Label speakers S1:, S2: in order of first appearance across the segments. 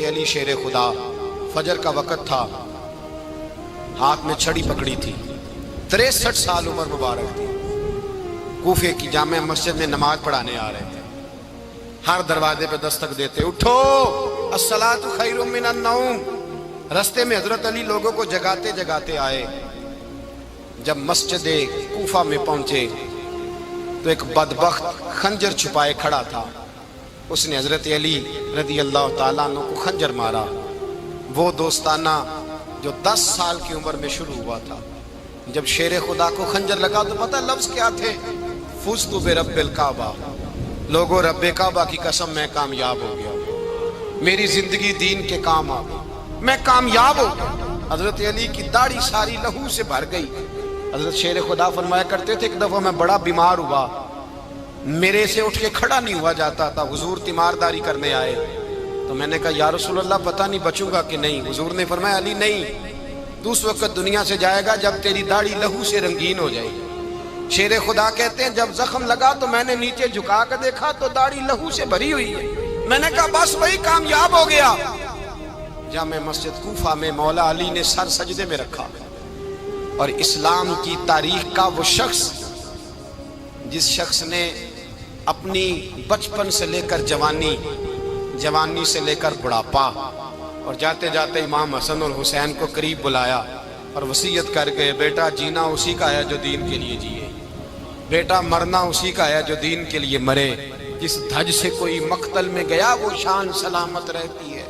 S1: علی شیر خدا، فجر کا وقت تھا، ہاتھ میں چھڑی پکڑی تھی، 63 سال عمر مبارک تھی، کوفے کی جامع مسجد میں نماز پڑھانے آ رہے تھے۔ ہر دروازے پہ دستک دیتے، اٹھو الصلاۃ خیر من النوم۔ رستے میں حضرت علی لوگوں کو جگاتے جگاتے آئے۔ جب مسجد کوفہ میں پہنچے تو ایک بدبخت خنجر چھپائے کھڑا تھا، اس نے حضرت علی رضی اللہ تعالیٰ عنہ کو خنجر مارا۔ وہ دوستانہ جو 10 سال کی عمر میں شروع ہوا تھا، جب شیر خدا کو خنجر لگا تو پتہ لفظ کیا تھے؟ فزت برب الکعبہ، لوگوں رب کعبہ کی قسم میں کامیاب ہو گیا، میری زندگی دین کے کام آ گئی، میں کامیاب ہو گیا۔ حضرت علی کی داڑھی ساری لہو سے بھر گئی۔ حضرت شیر خدا فرمایا کرتے تھے، ایک دفعہ میں بڑا بیمار ہوا، میرے سے اٹھ کے کھڑا نہیں ہوا جاتا تھا، حضور تیمارداری کرنے آئے تو میں نے کہا یا رسول اللہ پتہ نہیں بچوں گا کہ نہیں۔ حضور نے فرمایا علی نہیں، تو اس وقت دنیا سے جائے گا جب تیری داڑھی لہو سے رنگین ہو جائے گی۔ شیر خدا کہتے ہیں جب زخم لگا تو میں نے نیچے جھکا کر دیکھا تو داڑھی لہو سے بھری ہوئی ہے، میں نے کہا بس وہی کامیاب ہو گیا۔ جامع مسجد کوفہ میں مولا علی نے سر سجدے میں رکھا، اور اسلام کی تاریخ کا وہ شخص جس شخص نے اپنی بچپن سے لے کر جوانی سے لے کر بڑھاپا، اور جاتے جاتے امام حسن اور حسین کو قریب بلایا اور وصیت کر گئے، بیٹا جینا اسی کا ہے جو دین کے لیے جیے، بیٹا مرنا اسی کا ہے جو دین کے لیے مرے، جس دھج سے کوئی مقتل میں گیا وہ شان سلامت رہتی ہے،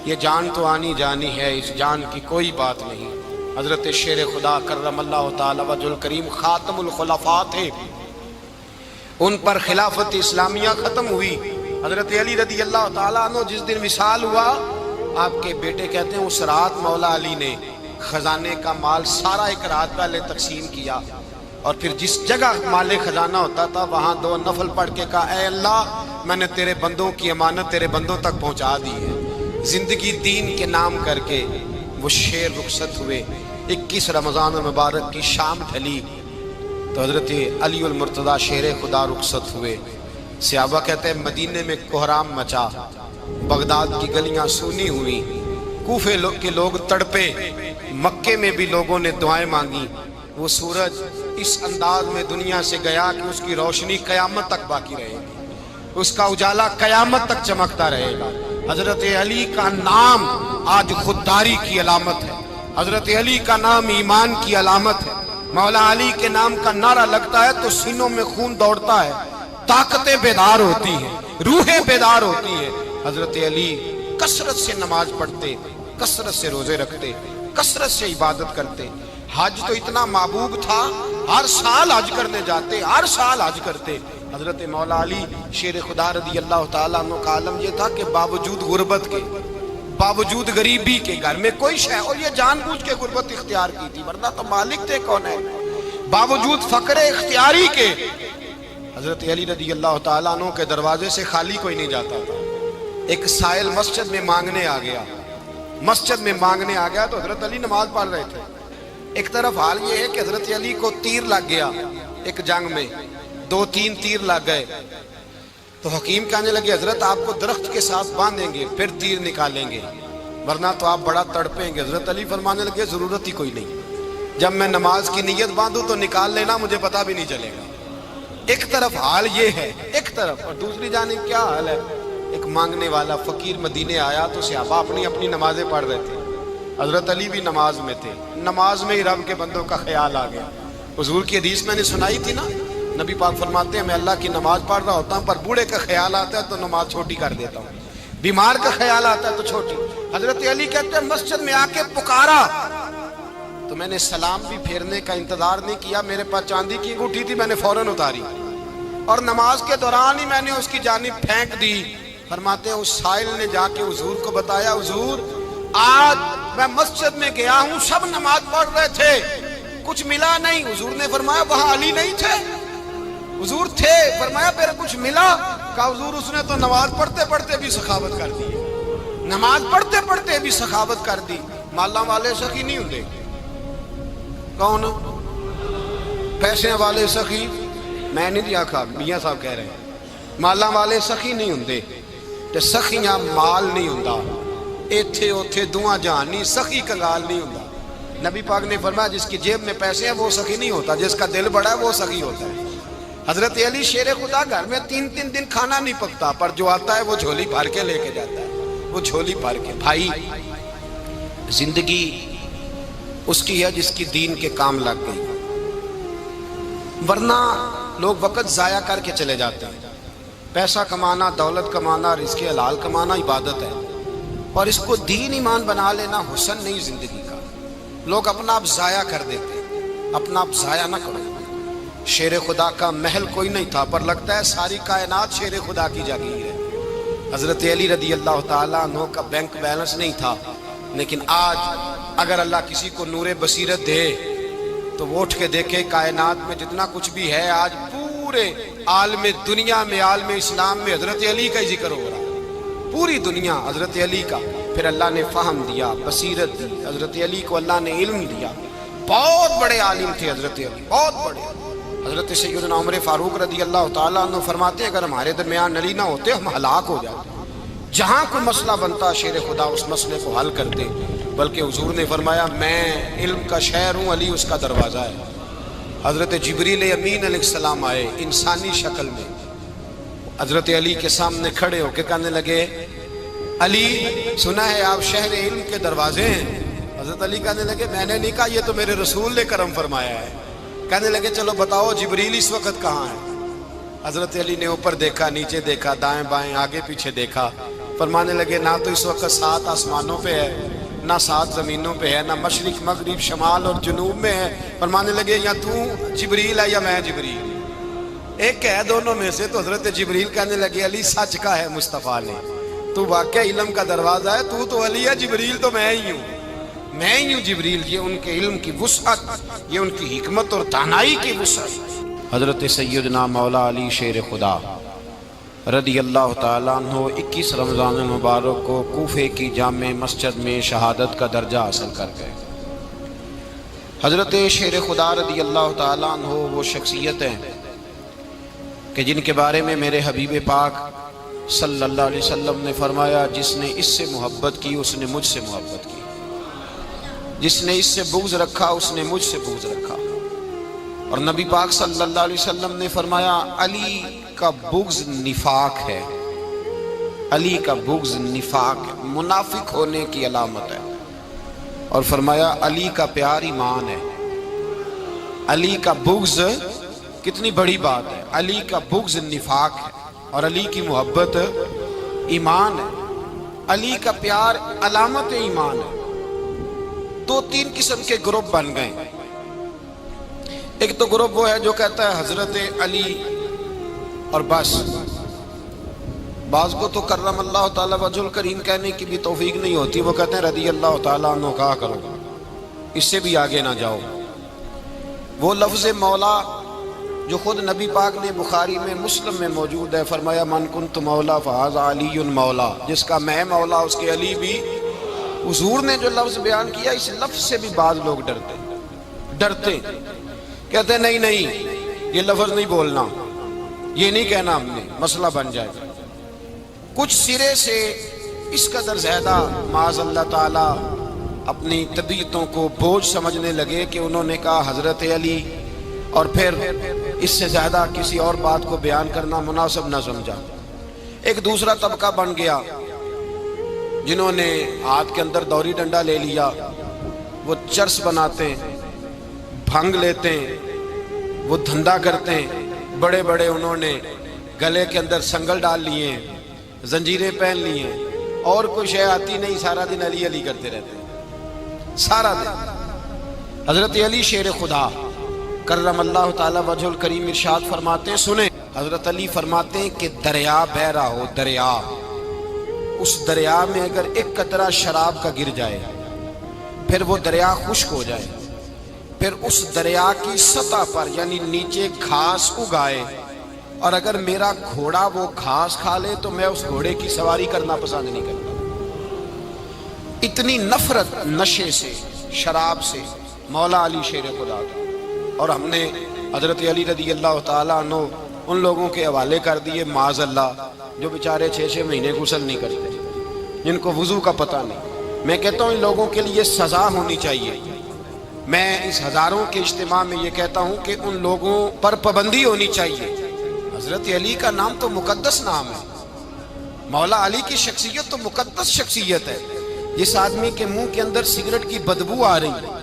S1: یہ جان تو آنی جانی ہے، اس جان کی کوئی بات نہیں۔ حضرت شیر خدا کرم اللہ تعالی وجہ الکریم خاتم الخلفاء تھے، ان پر خلافت اسلامیہ ختم ہوئی۔ حضرت علی رضی اللہ تعالیٰ عنہ جس دن وصال ہوا، آپ کے بیٹے کہتے ہیں اس رات مولا علی نے خزانے کا مال سارا ایک رات پہلے تقسیم کیا، اور پھر جس جگہ مال خزانہ ہوتا تھا وہاں 2 نفل پڑھ کے کہا اے اللہ میں نے تیرے بندوں کی امانت تیرے بندوں تک پہنچا دی ہے۔ زندگی دین کے نام کر کے وہ شیر رخصت ہوئے۔ 21 رمضان المبارک کی شام ڈھلی تو حضرت علی المرتضیٰ شیر خدا رخصت ہوئے۔ صحابہ کہتے ہیں مدینے میں کوہرام مچا، بغداد کی گلیاں سونی ہوئی، کوفے کے لوگ تڑپے، مکے میں بھی لوگوں نے دعائیں مانگی۔ وہ سورج اس انداز میں دنیا سے گیا کہ اس کی روشنی قیامت تک باقی رہے گی، اس کا اجالا قیامت تک چمکتا رہے گا۔ حضرت علی کا نام آج خودداری کی علامت ہے، حضرت علی کا نام ایمان کی علامت ہے۔ مولا علی کے نام کا نعرہ لگتا ہے تو سینوں میں خون دوڑتا ہے، طاقتیں بیدار ہوتی ہیں، روحیں بیدار ہوتی ہیں۔ حضرت علی کثرت سے نماز پڑھتے، کثرت سے روزے رکھتے، کثرت سے عبادت کرتے۔ حج تو اتنا محبوب تھا، ہر سال حج کرنے جاتے، ہر سال حج کرتے۔ حضرت مولا علی شیر خدا رضی اللہ تعالیٰ عنہ کا عالم یہ تھا کہ باوجود غربت کے، باوجود غریبی کے، گھر میں کوئی شے، اور یہ جان بوجھ کے غربت اختیار کی تھی ورنہ تو مالک تھے کون ہے، باوجود فقر اختیاری کے حضرت علی رضی اللہ تعالیٰ عنہ کے دروازے سے خالی کوئی نہیں جاتا تھا۔ ایک سائل مسجد میں مانگنے آ گیا، تو حضرت علی نماز پڑھ رہے تھے۔ ایک طرف حال یہ ہے کہ حضرت علی کو تیر لگ گیا، ایک جنگ میں 2-3 تیر لگ گئے، تو حکیم کہنے لگے حضرت آپ کو درخت کے ساتھ باندھیں گے پھر تیر نکالیں گے ورنہ تو آپ بڑا تڑپیں گے۔ حضرت علی فرمانے لگے ضرورت ہی کوئی نہیں، جب میں نماز کی نیت باندھوں تو نکال لینا، مجھے پتہ بھی نہیں چلے گا۔ ایک طرف حال یہ ہے، ایک طرف، اور دوسری جانب کیا حال ہے؟ ایک مانگنے والا فقیر مدینے آیا تو صحابہ اپنی اپنی نمازیں پڑھ رہے تھے، حضرت علی بھی نماز میں تھے، نماز میں ہی رب کے بندوں کا خیال آ گیا۔ حضور کی حدیث میں نے سنائی تھی نا، نبی پاک فرماتے ہیں میں اللہ کی نماز پڑھ رہا ہوتا ہوں پر بوڑھے کا خیال آتا ہے تو نماز چھوٹی کر دیتا ہوں، بیمار کا خیال آتا ہے تو چھوٹی۔ حضرت علی کہتے ہیں مسجد میں آ کے پکارا تو میں نے سلام بھی پھیرنے کا انتظار نہیں کیا، میرے پاس چاندی کی انگوٹھی تھی، میں نے فوراً اتاری اور نماز کے دوران ہی میں نے اس کی جانب پھینک دی۔ فرماتے ہیں اس سائل نے جا کے حضور کو بتایا، حضور آج میں مسجد میں گیا ہوں، سب نماز پڑھ رہے تھے، کچھ ملا نہیں۔ حضور نے فرمایا وہاں علی نہیں تھے؟ حضور تھے۔ فرمایا پھر کچھ ملا؟ کہا حضور اس نے تو نماز پڑھتے پڑھتے بھی سخاوت کر دی، نماز پڑھتے پڑھتے بھی سخاوت کر دی۔ مالاں والے سخی نہیں ہوندے، کون پیسے والے سخی؟ میں نہیں دیا کھا، میاں صاحب کہہ رہے ہیں مالاں والے سخی نہیں ہوندے، تے سخیاں مال نہیں ہوندا، ایتھے اوتھے دعا جہان نہیں، سخی کنگال نہیں ہوتا۔ نبی پاک نے فرمایا جس کی جیب میں پیسے ہیں وہ سخی نہیں ہوتا، جس کا دل بڑا ہے وہ سخی ہوتا ہے۔ حضرت علی شیر خدا گھر میں 3 دن کھانا نہیں پکتا، پر جو آتا ہے وہ جھولی بھر کے لے کے جاتا ہے، وہ جھولی بھر کے۔ بھائی زندگی اس کی ہے جس کی دین کے کام لگ گئی، ورنہ لوگ وقت ضائع کر کے چلے جاتے ہیں۔ پیسہ کمانا، دولت کمانا، رزق حلال کمانا عبادت ہے، اور اس کو دین ایمان بنا لینا حسن نہیں زندگی کا۔ لوگ اپنا آپ ضائع کر دیتے ہیں، اپنا آپ ضائع نہ کرو۔ شیر خدا کا محل کوئی نہیں تھا، پر لگتا ہے ساری کائنات شیر خدا کی جاگیر ہے۔ حضرت علی رضی اللہ تعالیٰ عنہ کا بینک بیلنس نہیں تھا، لیکن آج اگر اللہ کسی کو نور بصیرت دے تو وہ اٹھ کے دیکھے کائنات میں جتنا کچھ بھی ہے، آج پورے عالم دنیا میں، عالم اسلام میں حضرت علی کا ہی ذکر ہو رہا ہے، پوری دنیا حضرت علی کا۔ پھر اللہ نے فہم دیا، بصیرت دی، حضرت علی کو اللہ نے علم دیا۔ بہت بڑے عالم تھے حضرت علی، بہت بڑے۔ حضرت سیدنا عمر فاروق رضی اللہ تعالیٰ عنہ فرماتے ہیں اگر ہمارے درمیان علی نہ ہوتے ہم ہلاک ہو جاتے، جہاں کوئی مسئلہ بنتا شیر خدا اس مسئلے کو حل کرتے، بلکہ حضور نے فرمایا میں علم کا شہر ہوں، علی اس کا دروازہ ہے۔ حضرت جبریل امین علیہ السلام آئے انسانی شکل میں، حضرت علی کے سامنے کھڑے ہو کے کہنے لگے علی سنا ہے آپ شہر علم کے دروازے ہیں۔ حضرت علی کہنے لگے میں نے نہیں کہا، یہ تو میرے رسول نے کرم فرمایا ہے۔ کہنے لگے چلو بتاؤ جبریل اس وقت کہاں ہے؟ حضرت علی نے اوپر دیکھا، نیچے دیکھا، دائیں بائیں آگے پیچھے دیکھا، فرمانے لگے نہ تو اس وقت 7 آسمانوں پہ ہے، نہ 7 زمینوں پہ ہے، نہ مشرق مغرب شمال اور جنوب میں ہے۔ فرمانے لگے یا تو جبریل ہے یا میں جبریل، ایک ہے دونوں میں سے۔ تو حضرت جبریل کہنے لگے علی سچ کا ہے مصطفیٰ نے، تو واقعہ علم کا دروازہ ہے، تو علی ہے، جبریل تو میں ہی ہوں، میں ہی ہوں جبریل۔ یہ ان کے علم کی وسعت، یہ ان کی حکمت اور دانائی کی وسعت۔ حضرت سیدنا مولا علی شیر خدا رضی اللہ تعالیٰ عنہ 21 رمضان المبارک کو کوفے کی جامع مسجد میں شہادت کا درجہ حاصل کر گئے۔ حضرت شیر خدا رضی اللہ تعالیٰ عنہ وہ شخصیت ہیں کہ جن کے بارے میں میرے حبیب پاک صلی اللہ علیہ وسلم نے فرمایا جس نے اس سے محبت کی اس نے مجھ سے محبت کی، جس نے اس سے بغض رکھا اس نے مجھ سے بغض رکھا۔ اور نبی پاک صلی اللہ علیہ وسلم نے فرمایا علی کا بغض نفاق ہے، علی کا بغض نفاق ہے، منافق ہونے کی علامت ہے۔ اور فرمایا علی کا پیار ایمان ہے، علی کا بغض کتنی بڑی بات ہے، علی کا بغض نفاق ہے اور علی کی محبت ایمان ہے، علی کا پیار علامت ایمان ہے۔ 2-3 قسم کے گروپ بن گئے۔ ایک تو گروپ وہ ہے جو کہتا ہے حضرت علی اور بس، بعض کو تو کرم اللہ تعالیٰ وجہ الکریم کہنے کی بھی توفیق نہیں ہوتی، وہ کہتے ہیں رضی اللہ تعالیٰ عنہ کہا کرو، اس سے بھی آگے نہ جاؤ۔ وہ لفظ مولا جو خود نبی پاک نے بخاری میں مسلم میں موجود ہے، فرمایا من کنت مولا فہذا علی مولا، جس کا میں مولا اس کے علی بھی۔ حضور نے جو لفظ بیان کیا اس لفظ سے بھی بعض لوگ ڈرتے کہتے ہیں نہیں یہ لفظ نہیں بولنا، یہ نہیں کہنا، ہم نے مسئلہ بن جائے گا۔ کچھ سرے سے اس قدر زیادہ معاذ اللہ تعالی اپنی طبیعتوں کو بوجھ سمجھنے لگے کہ انہوں نے کہا حضرت علی، اور پھر اس سے زیادہ کسی اور بات کو بیان کرنا مناسب نہ سمجھا۔ ایک دوسرا طبقہ بن گیا جنہوں نے ہاتھ کے اندر دوری ڈنڈا لے لیا، وہ چرس بناتے ہیں، بھنگ لیتے ہیں، وہ دھندا کرتے ہیں، بڑے بڑے انہوں نے گلے کے اندر سنگل ڈال لیے ہیں، زنجیریں پہن لی ہیں، اور کوئی شے آتی نہیں، سارا دن علی علی کرتے رہتے ہیں سارا دن۔ حضرت علی شیر خدا کرم اللہ تعالی وجہ الکریم ارشاد فرماتے ہیں، سنیں، حضرت علی فرماتے ہیں کہ دریا بہ رہا ہو، دریا، اس دریا میں اگر ایک قطرہ شراب کا گر جائے پھر وہ دریا خشک ہو جائے، پھر اس دریا کی سطح پر یعنی نیچے گھاس اگائے، اور اگر میرا گھوڑا وہ گھاس کھا لے تو میں اس گھوڑے کی سواری کرنا پسند نہیں کرتا۔ اتنی نفرت نشے سے، شراب سے مولا علی شیر خدا تھا۔ اور ہم نے حضرت علی رضی اللہ تعالیٰ عنہ ان لوگوں کے حوالے کر دیے معاذ اللہ جو بیچارے 6 مہینے غسل نہیں کرتے، جن کو وضو کا پتہ نہیں. میں کہتا ہوں ان لوگوں کے لیے سزا ہونی چاہیے. میں اس ہزاروں کے اجتماع میں یہ کہتا ہوں کہ ان لوگوں پر پابندی ہونی چاہیے. حضرت علی کا نام تو مقدس نام ہے. مولا علی کی شخصیت تو مقدس شخصیت ہے. جس آدمی کے منہ کے اندر سگریٹ کی بدبو آ رہی ہے،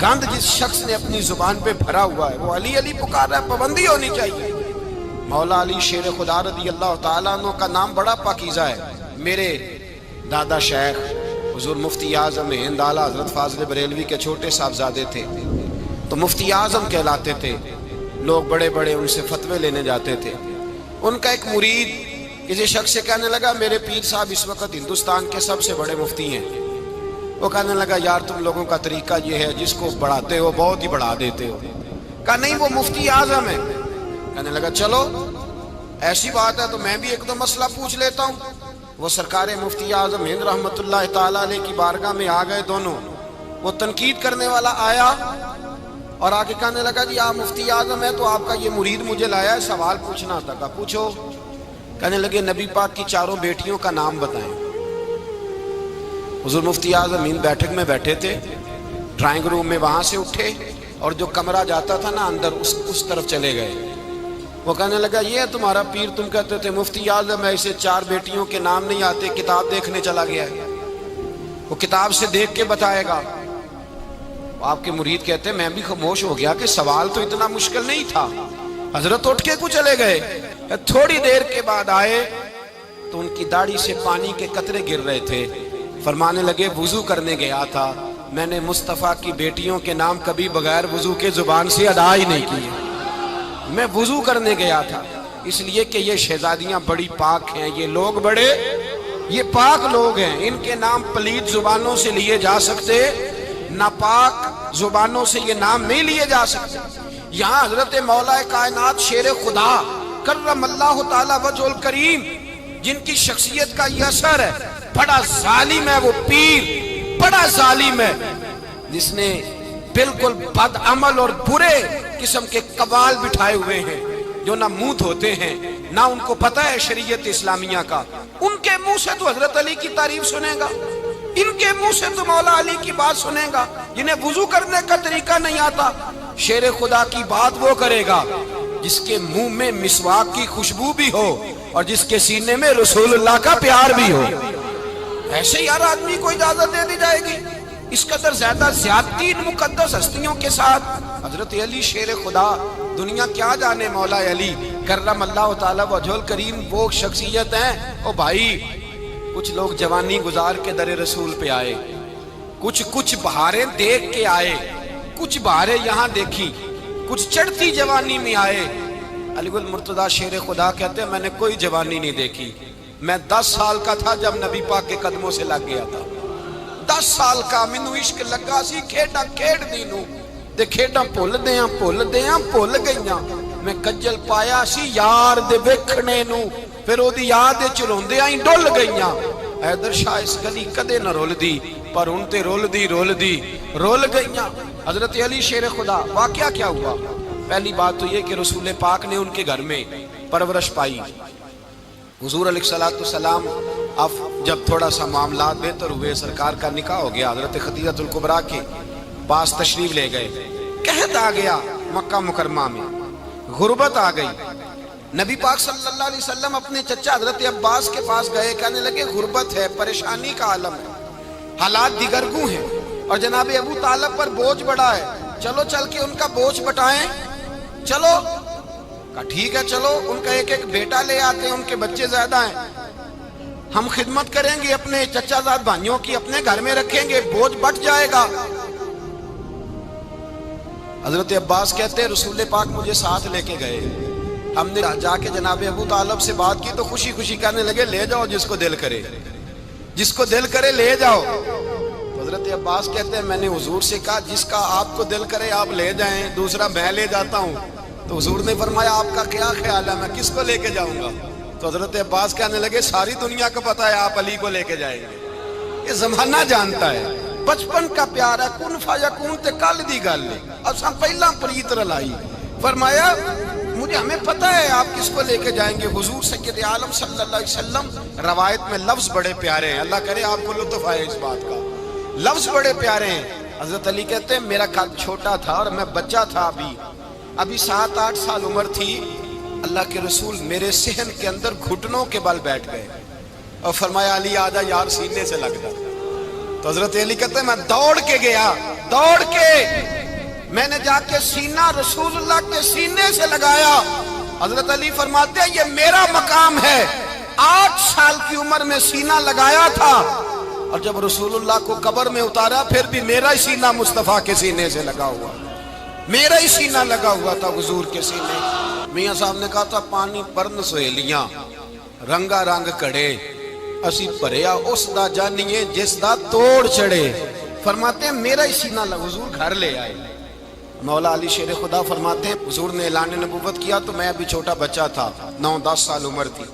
S1: گند جس شخص نے اپنی زبان پہ بھرا ہوا ہے، وہ علی علی پکار رہا ہے. پابندی ہونی چاہیے. مولا علی شیر خدا رضی اللہ تعالیٰ عنہ کا نام بڑا پاکیزہ ہے. میرے دادا شیخ حضور مفتی اعظم ہند اعلیٰ حضرت فاضل بریلوی کے چھوٹے صاحبزادے تھے، تو مفتی اعظم کہلاتے تھے. لوگ بڑے بڑے ان سے فتوے لینے جاتے تھے. ان کا ایک مرید کسی شخص سے کہنے لگا میرے پیر صاحب اس وقت ہندوستان کے سب سے بڑے مفتی ہیں. وہ کہنے لگا یار تم لوگوں کا طریقہ یہ ہے، جس کو بڑھاتے ہو بہت ہی بڑھا دیتے ہو. کہا نہیں وہ مفتی اعظم ہے. کہنے لگا چلو ایسی بات ہے تو میں بھی ایک دو مسئلہ پوچھ لیتا ہوں. وہ سرکار مفتی اعظم ہند رحمت اللہ تعالیٰ علیہ کی بارگاہ میں آ گئے دونوں. وہ تنقید کرنے والا آیا اور آ کے کہنے لگا جی آپ مفتی اعظم ہے تو آپ کا یہ مرید مجھے لایا ہے، سوال پوچھنا تھا. کہا پوچھو. کہنے لگے نبی پاک کی چاروں بیٹیوں کا نام بتائیں. حضور مفتی اعظم ہند بیٹھک میں بیٹھے تھے، ڈرائنگ روم میں وہاں سے اٹھے اور جو کمرہ جاتا تھا نا اندر اس طرف چلے گئے. وہ کہنے لگا یہ ہے تمہارا پیر، تم کہتے تھے مفتی اعظم ہے، اسے چار بیٹیوں کے نام نہیں آتے، کتاب دیکھنے چلا گیا ہے، وہ کتاب سے دیکھ کے بتائے گا. آپ کے مرید کہتے ہیں میں بھی خاموش ہو گیا کہ سوال تو اتنا مشکل نہیں تھا. حضرت اٹھ کے کچھ چلے گئے. تھوڑی دیر کے بعد آئے تو ان کی داڑھی سے پانی کے قطرے گر رہے تھے. فرمانے لگے وضو کرنے گیا تھا، میں نے مصطفیٰ کی بیٹیوں کے نام کبھی بغیر وضو کے زبان سے ادا ہی نہیں کیے. میں وضو کرنے گیا تھا اس لیے کہ یہ شہزادیاں بڑی پاک ہیں، یہ لوگ بڑے یہ پاک لوگ ہیں، ان کے نام پلید زبانوں سے لیے جا سکتے، ناپاک زبانوں سے یہ نام نہیں لیے جا سکتے. یہاں حضرت مولا کائنات شیر خدا کرم اللہ تعالی وجہ الکریم جن کی شخصیت کا یہ اثر ہے، بڑا ظالم ہے وہ پیر، بڑا ظالم ہے جس نے بالکل بد عمل اور برے قسم کے قبال بٹھائے ہوئے ہیں، جو نہ منہ دھوتے ہیں نہ ان کو پتہ ہے شریعت اسلامیہ کا. ان کے منہ سے تو حضرت علی کی تعریف سنے گا، ان کے منہ سے تو مولا علی کی بات سنے گا. جنہیں وضو کرنے کا طریقہ نہیں آتا، شیر خدا کی بات وہ کرے گا جس کے منہ میں مسواک کی خوشبو بھی ہو اور جس کے سینے میں رسول اللہ کا پیار بھی ہو. ایسے ہی ہر آدمی کو اجازت دے دی جائے گی؟ اس قدر زیادہ زیادتی ان مقدس ہستیوں کے ساتھ. حضرت علی شیر خدا، دنیا کیا جانے مولا علی کرم اللہ تعالی وجہ الکریم وہ شخصیت ہیں. او بھائی کچھ لوگ جوانی گزار کے در رسول پہ آئے، کچھ بہاریں دیکھ کے آئے، کچھ بہاریں یہاں دیکھی، کچھ چڑھتی جوانی میں آئے. علی المرتضیٰ شیر خدا کہتے ہیں میں نے کوئی جوانی نہیں دیکھی. میں 10 سال کا تھا جب نبی پاک کے قدموں سے لگ گیا تھا. 10 سال کا مینوں عشق لگا سی، کھیڈاں کھیڈ دی نوں تے کھیڈاں بھول گئیاں. میں کجل پایا سی یار دے ویکھنے نوں، پھر او دی یاد وچ روندیاں ہی ڈل گئیاں. حیدر شاہ اس گلی کدے نہ رول دی، پر ہن تے رول دی رول گئیاں. حضرت علی شیر خدا، واقعہ کیا ہوا؟ پہلی بات تو یہ کہ رسول پاک نے ان کے گھر میں پرورش پائی. حضور علیہ الصلوۃ والسلام اب جب تھوڑا سا معاملات بہتر ہوئے، سرکار کا نکاح ہو گیا، حضرت خدیجہ الکبریٰ کے پاس تشریف لے گئے. قحط آ گیا مکہ مکرمہ میں، غربت آ گئی. نبی پاک صلی اللہ علیہ وسلم اپنے چچا حضرت عباس کے پاس گئے، کہنے لگے غربت ہے، پریشانی کا عالم ہے، حالات دیگرگوں ہیں اور جناب ابو طالب پر بوجھ بڑا ہے، چلو چل کے ان کا بوجھ بٹائیں. چلو کہا ٹھیک ہے چلو، ان کا ایک بیٹا لے آتے ہیں، ان کے بچے زیادہ ہیں، ہم خدمت کریں گے اپنے چچا زاد بھائیوں کی، اپنے گھر میں رکھیں گے، بوجھ بٹ جائے گا. حضرت عباس کہتے ہیں رسول پاک مجھے ساتھ لے کے گئے. ہم نے جا کے جناب ابو طالب سے بات کی تو خوشی خوشی کہنے لگے لے جاؤ جس کو دل کرے لے جاؤ. حضرت عباس کہتے ہیں میں نے حضور سے کہا جس کا آپ کو دل کرے آپ لے جائیں، دوسرا میں لے جاتا ہوں. تو حضور نے فرمایا آپ کا کیا خیال ہے، میں کس کو لے کے جاؤں گا؟ تو حضرت عباس کہنے لگے ساری دنیا کو پتا ہے آپ علی کو لے کے جائیں گے، یہ زمانہ جانتا ہے، بچپن کا پیار ہے، کن فیکون تے کل دی گل ہے، اساں پہلا پریت رلائی. فرمایا مجھے ہمیں پتہ ہے آپ کس کو لے کے جائیں گے، حضور سید عالم صلی اللہ علیہ وسلم۔ روایت میں لفظ بڑے پیارے ہیں، اللہ کرے آپ کو لطف آئے اس بات کا، لفظ بڑے پیارے ہیں۔ حضرت علی کہتے ہیں میرا قد چھوٹا تھا اور میں بچہ تھا، ابھی 7-8 سال عمر تھی، اللہ کے رسول میرے صحن کے اندر گھٹنوں کے بل بیٹھ گئے اور فرمایا علی آجا یار سینے سے لگ جا۔ تو حضرت علی کہتے ہیں میں دوڑ کے گیا، دوڑ کے میں نے جا کے سینہ رسول اللہ کے سینے سے لگایا۔ حضرت علی فرماتے ہیں یہ میرا مقام ہے، 8 سال کی عمر میں سینہ لگایا تھا، اور جب رسول اللہ کو قبر میں اتارا پھر بھی میرا ہی سینہ مصطفیٰ کے سینے سے لگا ہوا، میرا ہی سینہ لگا ہوا تھا حضور کے سینے۔ میاں صاحب نے کہا تھا پانی پرن سہیلیاں رنگا رنگ کڑے، اسی پریا اس دا جانیے جس دا توڑ چڑھے۔ فرماتے ہیں میرا ہی سینہ لگا، حضور گھر لے آئے۔ مولا علی شیر خدا فرماتے ہیں حضور نے اعلان نبوت کیا تو میں ابھی چھوٹا بچہ تھا، 9-10 سال عمر تھی۔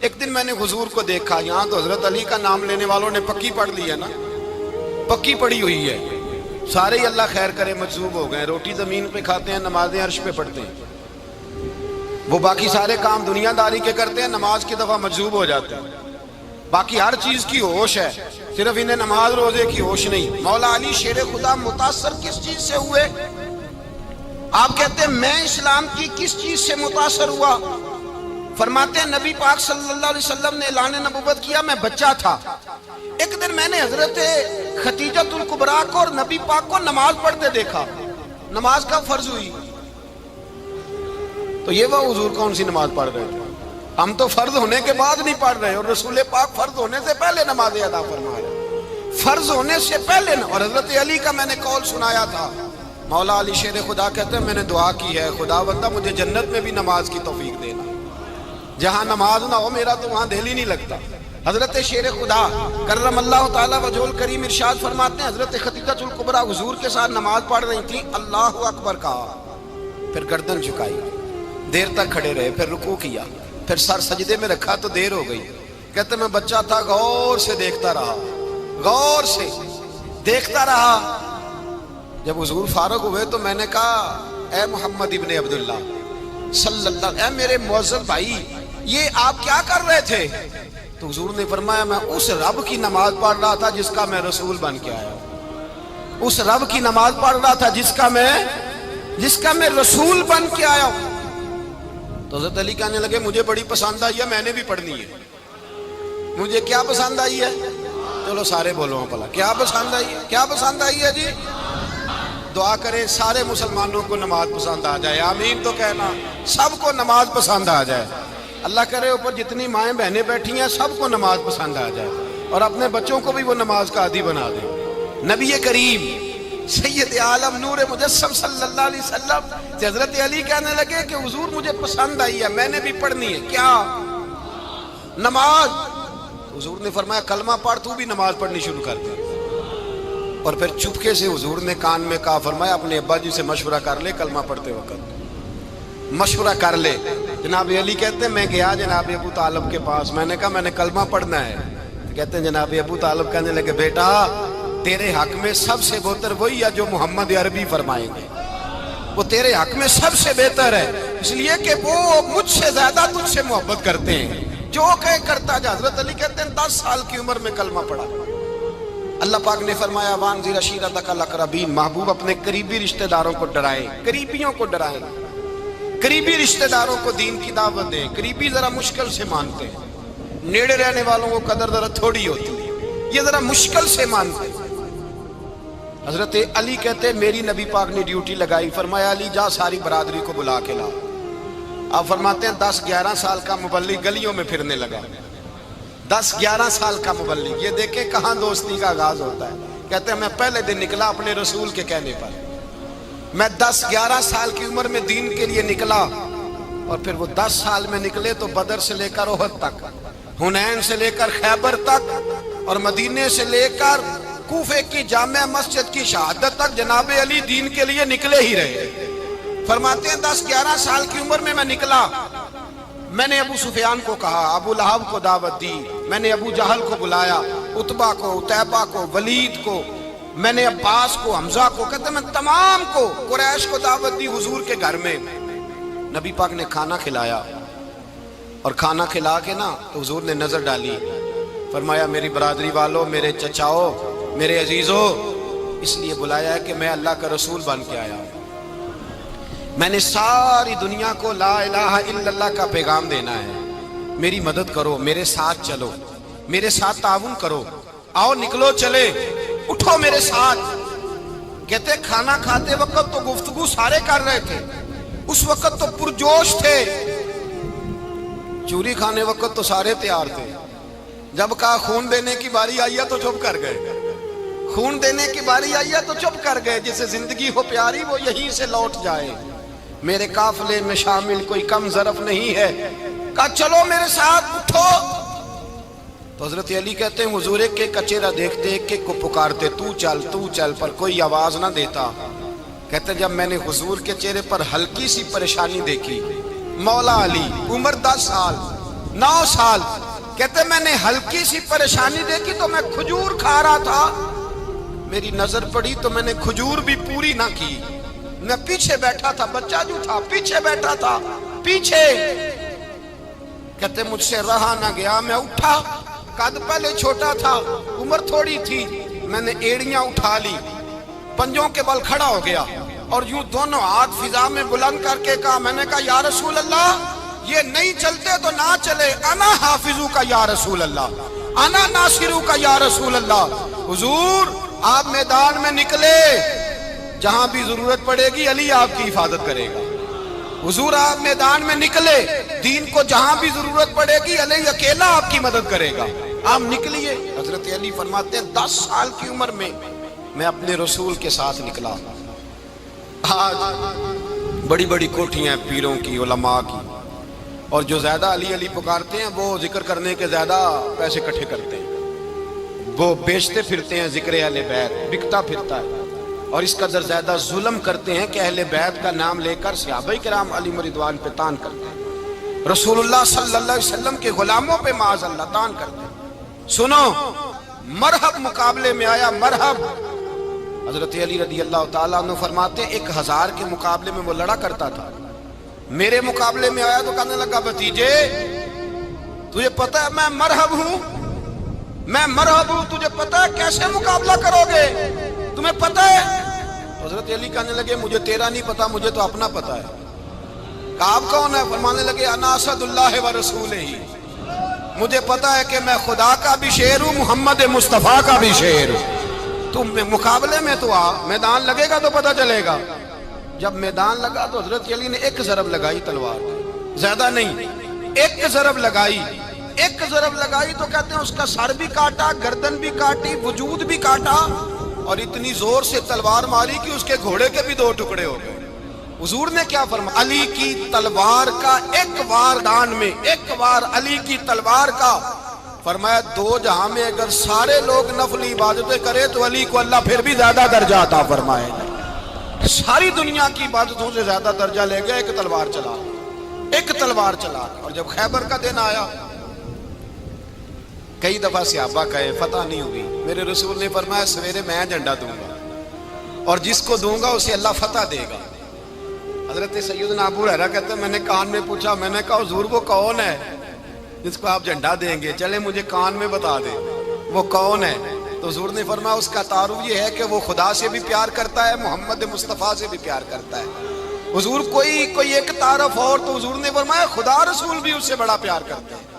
S1: ایک دن میں نے حضور کو دیکھا، یہاں تو حضرت علی کا نام لینے والوں نے پکی پڑھ لی ہے نا، پکی پڑھی ہوئی ہے، سارے ہی اللہ خیر کرے مجذوب ہو گئے، روٹی زمین پہ کھاتے ہیں، نمازیں عرش پہ پڑھتے ہیں، وہ باقی سارے کام دنیا داری کے کرتے ہیں، نماز کی دفعہ مجذوب ہو جاتے ہیں، باقی ہر چیز کی ہوش ہے، صرف انہیں نماز روزے کی ہوش نہیں۔ مولا علی شیر خدا متاثر کس چیز سے ہوئے؟ آپ کہتے ہیں میں اسلام کی کس چیز سے متاثر ہوا؟ فرماتے ہیں نبی پاک صلی اللہ علیہ وسلم نے اعلان نبوت کیا، میں بچہ تھا، ایک دن میں نے حضرت خدیجۃ الکبریٰ کو اور نبی پاک کو نماز پڑھتے دیکھا۔ نماز کب فرض ہوئی؟ تو یہ وہ حضور کون سی نماز پڑھ رہے تھے؟ ہم تو فرض ہونے کے بعد نہیں پڑھ رہے، اور رسول پاک فرض ہونے سے پہلے نماز ادا فرما رہے، فرض ہونے سے پہلے۔ اور حضرت علی کا میں نے قول سنایا تھا، مولا علی شیر خدا کہتے ہیں میں نے دعا کی ہے خدا بندہ مجھے جنت میں بھی نماز کی توفیق دینا، جہاں نماز نہ ہو میرا تو وہاں دل ہی نہیں لگتا۔ حضرت شیر خدا کرم اللہ تعالیٰ وجہ الکریم ارشاد فرماتے ہیں حضرت خدیجۃ الکبریٰ حضور کے ساتھ نماز پڑھ رہی تھیں، اللہ اکبر کہا، پھر گردن جھکائی، دیر تک کھڑے رہے، پھر رکوع کیا، پھر سر سجدے میں رکھا تو دیر ہو گئی۔ کہتے میں بچہ تھا، غور سے دیکھتا رہا، غور سے دیکھتا رہا۔ جب حضور فارغ ہوئے تو میں نے کہا اے محمد ابن عبداللہ صلی اللہ، اے میرے معزز بھائی یہ آپ کیا کر رہے تھے؟ تو حضور نے فرمایا میں اس رب کی نماز پڑھ رہا تھا جس کا میں رسول بن کے آیا ہوں، اس رب کی نماز پڑھ رہا تھا جس کا میں رسول بن کے آیا ہوں۔ تو حضرت علی کہنے لگے مجھے بڑی پسند آئی ہے، میں نے بھی پڑھنی ہے۔ مجھے کیا پسند آئی ہے؟ چلو سارے بولو پلا، کیا پسند آئی ہے؟ کیا پسند آئی ہے جی؟ دعا کرے سارے مسلمانوں کو نماز پسند آ جائے، آمین تو کہنا، سب کو نماز پسند آ جائے۔ اللہ کرے اوپر جتنی مائیں بہنیں بیٹھی ہیں سب کو نماز پسند آ جائے، اور اپنے بچوں کو بھی وہ نماز کا عادی بنا دیں۔ نبی کریم سید عالم نور مجسم صلی اللہ علیہ وسلم سے حضرت علی کہنے لگے کہ حضور مجھے پسند آئی ہے، میں نے بھی پڑھنی ہے، کیا؟ نماز۔ حضور نے فرمایا کلمہ پڑھ، تو بھی نماز پڑھنی شروع کر دے۔ اور پھر چپکے سے حضور نے کان میں کہا، فرمایا اپنے ابا جی سے مشورہ کر لے، کلمہ پڑھتے وقت مشورہ کر لے۔ جناب علی کہتے ہیں میں گیا جناب ابو طالب کے پاس، میں نے کہا میں نے کلمہ پڑھنا ہے۔ کہتے ہیں جناب ابو طالب کہنے لگے بیٹا تیرے حق میں سب سے بہتر وہی ہے جو محمد عربی فرمائیں گے، وہ تیرے حق میں سب سے بہتر ہے، اس لیے کہ وہ مجھ سے زیادہ تجھ سے محبت کرتے ہیں، جو کہے کرتا جا۔ حضرت علی کہتے ہیں 10 سال کی عمر میں کلمہ پڑھا۔ اللہ پاک نے فرمایا وانذر عشیرتک الاقربین، محبوب اپنے قریبی رشتہ داروں کو ڈرائیں، قریبیوں کو ڈرائیں، قریبی رشتہ داروں کو دین کی دعوت دیں۔ قریبی ذرا مشکل سے مانتے ہیں، نیڑے رہنے والوں کو قدر ذرا تھوڑی ہوتی ہے، یہ ذرا مشکل سے مانتے ہیں۔ حضرت علی کہتے ہیں میری نبی پاک نے ڈیوٹی لگائی، فرمایا علی جا ساری برادری کو بلا کے لا۔ آپ فرماتے ہیں 10-11 سال کا مبلغ گلیوں میں پھرنے لگا، 10-11 سال کا مبلغ، یہ دیکھیں کہاں دوستی کا آغاز ہوتا ہے۔ کہتے ہیں میں پہلے دن نکلا اپنے رسول کے کہنے پر، میں 10-11 سال کی عمر میں دین کے لیے نکلا، اور پھر وہ 10 سال میں نکلے تو بدر سے لے کر احد تک، حنین سے لے کر خیبر تک، اور مدینے سے لے کر کوفے کی جامع مسجد کی شہادت تک جناب علی دین کے لیے نکلے ہی رہے۔ فرماتے ہیں 10-11 سال کی عمر میں نکلا، میں نے ابو سفیان کو کہا، ابو لہب کو دعوت دی، میں نے ابو جہل کو بلایا، عتبہ کو، عتیبہ کو، ولید کو، میں نے عباس کو، حمزہ کو، کہتے میں تمام کو، قریش کو دعوت دی حضور کے گھر میں۔ نبی پاک نے کھانا کھلایا، اور کھانا کھلا کے نا تو حضور نے نظر ڈالی، فرمایا میری برادری والوں، میرے چچاؤ، میرے عزیزوں، اس لیے بلایا ہے کہ میں اللہ کا رسول بن کے آیا ہوں، میں نے ساری دنیا کو لا الہ الا اللہ کا پیغام دینا ہے، میری مدد کرو، میرے ساتھ چلو، میرے ساتھ تعاون کرو، آؤ نکلو چلے، اٹھو میرے ساتھ۔ کہتے کھانا کھاتے وقت تو گفتگو سارے کر رہے تھے، اس وقت تو پرجوش تھے، چوری کھانے وقت تو سارے تیار تھے، جب کہا خون دینے کی باری آئی ہے تو چپ کر گئے، خون دینے کی باری آئی ہے تو چپ کر گئے، جسے زندگی ہو پیاری وہ یہیں سے لوٹ جائے، میرے قافلے میں شامل کوئی کم ظرف نہیں ہے، کہا چلو میرے ساتھ اٹھو۔ تو حضرت علی کہتے ہیں حضور ایک ایک کا چہرہ دیکھتے، ایک ایک کو پکارتے، تو چل، پر کوئی آواز نہ دیتا۔ کہتے جب میں نے حضور کے چہرے پر ہلکی سی پریشانی دیکھی، مولا علی عمر 10 سال 9 سال، کہتے میں نے ہلکی سی پریشانی دیکھی تو میں کھجور کھا رہا تھا، میری نظر پڑی تو میں نے کھجور بھی پوری نہ کی، میں پیچھے بیٹھا تھا، بچہ جو تھا پیچھے بیٹھا تھا، پیچھے۔ کہتے مجھ سے رہا نہ گیا، میں اٹھا، قد پہلے چھوٹا تھا، عمر تھوڑی تھی، میں نے ایڑیاں اٹھا لی، پنجوں کے بل کھڑا ہو گیا، اور یوں دونوں ہاتھ فضا میں بلند کر کے کہا، میں نے کہا یا رسول اللہ یہ نہیں چلتے تو نہ چلے، انا حافظو کا یا رسول اللہ، انا ناصرو کا یا رسول اللہ۔ حضور آپ میدان میں نکلے، جہاں بھی ضرورت پڑے گی علی آپ کی حفاظت کرے گا، حضور آپ میدان میں نکلے، دین کو جہاں بھی ضرورت پڑے گی علی اکیلا آپ کی مدد کرے گا، آپ نکلیے۔ حضرت علی فرماتے ہیں 10 سال کی عمر میں میں اپنے رسول کے ساتھ نکلا۔ آج بڑی بڑی کوٹھیاں پیروں کی، علماء کی، اور جو زیادہ علی علی پکارتے ہیں وہ ذکر کرنے کے زیادہ پیسے اکٹھے کرتے ہیں، وہ بیچتے پھرتے ہیں ذکر اہل بیت، بکتا پھرتا ہے، اور اس قدر زیادہ ظلم کرتے ہیں کہ اہل بیت کا نام لے کر صحابہ کرام علی رضوان پہ تان کرتے ہیں، رسول اللہ صلی اللہ علیہ وسلم کے غلاموں پہ معاذ اللہ تان کرتے ہیں۔ سنو، مرحب مقابلے میں آیا، مرحب۔ حضرت علی رضی اللہ تعالیٰ عنہ فرماتے ہیں 1000 کے مقابلے میں وہ لڑا کرتا تھا، میرے مقابلے میں آیا تو کہنے لگا بھتیجے تجھے پتہ ہے میں مرحب ہوں، میں مرحب ہوں، تجھے پتہ ہے کیسے مقابلہ کرو گے، تمہیں پتہ ہے؟ حضرت علی کہنے لگے مجھے تیرا نہیں پتا، مجھے تو اپنا پتا ہے۔ کہا آپ کون ہے؟ فرمانے لگے انا اسد اللہ و رسولہ، مجھے پتا ہے کہ میں خدا کا بھی شیر ہوں، محمد مصطفیٰ کا بھی شیر ہوں، تم مقابلے میں تو آ، میدان لگے گا تو پتہ چلے گا۔ جب میدان لگا تو حضرت علی نے ایک ضرب لگائی تلوار، زیادہ نہیں، ایک ضرب لگائی، ایک ضرب لگائی تو کہتے ہیں اس کا سر بھی کاٹا، گردن بھی کاٹی، وجود بھی کاٹا، اور اتنی زور سے تلوار ماری کہ اس کے گھوڑے کے بھی 2 ٹکڑے ہو گئے۔ حضور نے کیا فرمایا؟ علی کی تلوار کا ایک وار دان میں، ایک وار علی کی تلوار کا، فرمایا 2 جہاں میں اگر سارے لوگ نفلی عبادتیں کرے تو علی کو اللہ پھر بھی زیادہ درجہ عطا فرمائے گا، ساری دنیا کی عبادتوں سے زیادہ درجہ لے گیا ایک تلوار چلا، ایک تلوار چلا۔ اور جب خیبر کا دن آیا، کئی دفعہ صحابہ کہے فتح نہیں ہوئی، میرے رسول نے فرمایا سویرے میں جھنڈا دوں گا، اور جس کو دوں گا اسے اللہ فتح دے گا۔ حضرت سیدنا ابو ہریرہ کہتے ہیں میں نے کان میں پوچھا، میں نے کہا حضور وہ کون ہے جس کو آپ جھنڈا دیں گے؟ چلے مجھے کان میں بتا دیں وہ کون ہے۔ تو حضور نے فرمایا اس کا تعارف یہ ہے کہ وہ خدا سے بھی پیار کرتا ہے، محمد مصطفیٰ سے بھی پیار کرتا ہے۔ حضور کوئی ایک تعارف اور، تو حضور نے فرمایا خدا رسول بھی اس سے بڑا پیار کرتا ہے۔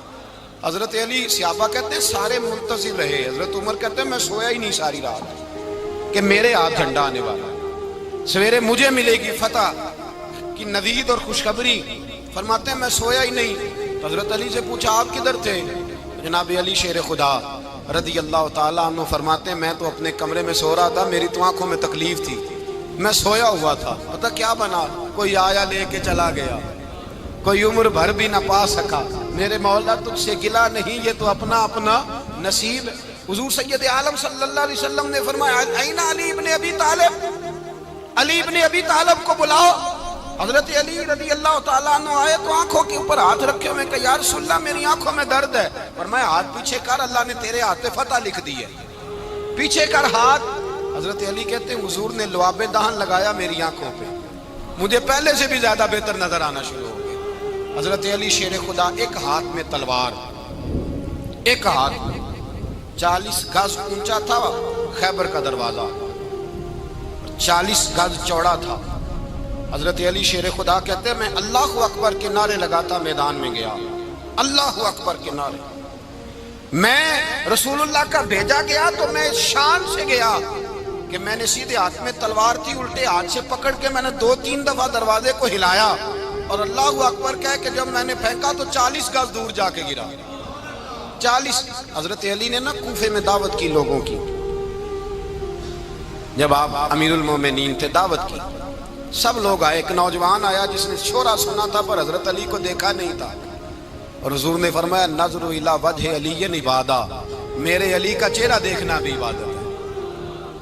S1: حضرت علی صحابہ کہتے ہیں سارے منتظر رہے، حضرت عمر کہتے ہیں میں سویا ہی نہیں ساری رات کہ میرے ہاتھ جھنڈا آنے والا، سویرے مجھے ملے گی فتح کی نوید اور خوشخبری۔ فرماتے ہیں میں سویا ہی نہیں۔ حضرت علی سے پوچھا آپ کدھر تھے؟ جناب علی شیر خدا رضی اللہ تعالیٰ عنہ فرماتے ہیں میں تو اپنے کمرے میں سو رہا تھا، میری تو آنکھوں میں تکلیف تھی، میں سویا ہوا تھا، پتہ کیا بنا، کوئی آیا لے کے چلا گیا، کوئی عمر بھر بھی نہ پا سکا، میرے مولا تجھ سے گلا نہیں، یہ تو اپنا اپنا نصیب ہے۔ حضور سید عالم صلی اللہ علیہ وسلم نے فرمایا این علی ابن ابی طالب، علی ابن ابی طالب کو بلاؤ۔ حضرت علی رضی اللہ تعالیٰ عنہ آئے تو آنکھوں کے اوپر ہاتھ رکھے ہوئے کہ یا رسول اللہ میری آنکھوں میں درد ہے۔ فرمایا ہاتھ پیچھے کر، اللہ نے تیرے ہاتھ پہ فتح لکھ دی ہے، پیچھے کر ہاتھ۔ حضرت علی کہتے ہیں حضور نے لعاب دہن لگایا میری آنکھوں پہ، مجھے پہلے سے بھی زیادہ بہتر نظر آنا شروع ہو گیا۔ حضرت علی شیر خدا، ایک ہاتھ میں تلوار، ایک ہاتھ میں 40 گز اونچا تھا خیبر کا دروازہ، 40 گز چوڑا تھا۔ حضرت علی شیر خدا کہتے ہیں میں اللہ اکبر کے نعرے لگاتا میدان میں گیا، اللہ اکبر کے نعرے۔ میں رسول اللہ کا بھیجا گیا تو میں شان سے گیا کہ میں نے سیدھے ہاتھ میں تلوار تھی، الٹے ہاتھ سے پکڑ کے میں نے 2-3 دفعہ دروازے کو ہلایا اور اللہ اکبر کہہ کہ جب میں نے پھینکا تو 40 گز دور جا کے گرا۔ 40۔ حضرت علی نے نا کوفے میں دعوت کی لوگوں کی، جب آپ امیر المومنین تھے، دعوت کی، سب لوگ آئے۔ ایک نوجوان آیا جس نے شورا سنا تھا پر حضرت علی کو دیکھا نہیں تھا، اور حضور نے فرمایا نظر الی وجہ علی عبادہ، میرے علی کا چہرہ دیکھنا بھی عبادت ہے۔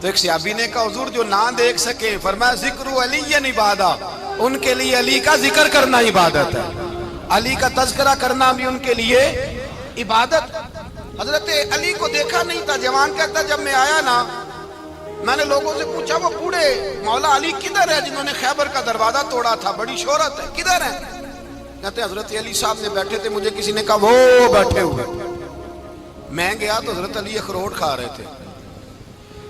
S1: تو ایک صحابی نے کہا حضور جو نہ دیکھ سکے، فرمایا ذکر علی عبادہ، ان کے لیے علی کا ذکر کرنا عبادت ہے، علی کا تذکرہ کرنا بھی ان کے لیے عبادت۔ حضرت علی کو دیکھا نہیں تھا۔ جوان کہتا جب میں آیا نا، میں نے لوگوں سے پوچھا وہ بوڑھے مولا علی کدھر ہے جنہوں نے خیبر کا دروازہ توڑا تھا، بڑی شہرت ہے، کدھر ہے؟ کہتے حضرت علی صاحب نے بیٹھے تھے، مجھے کسی نے کہا وہ بیٹھے ہوئے۔ میں گیا تو حضرت علی اخروٹ کھا رہے تھے،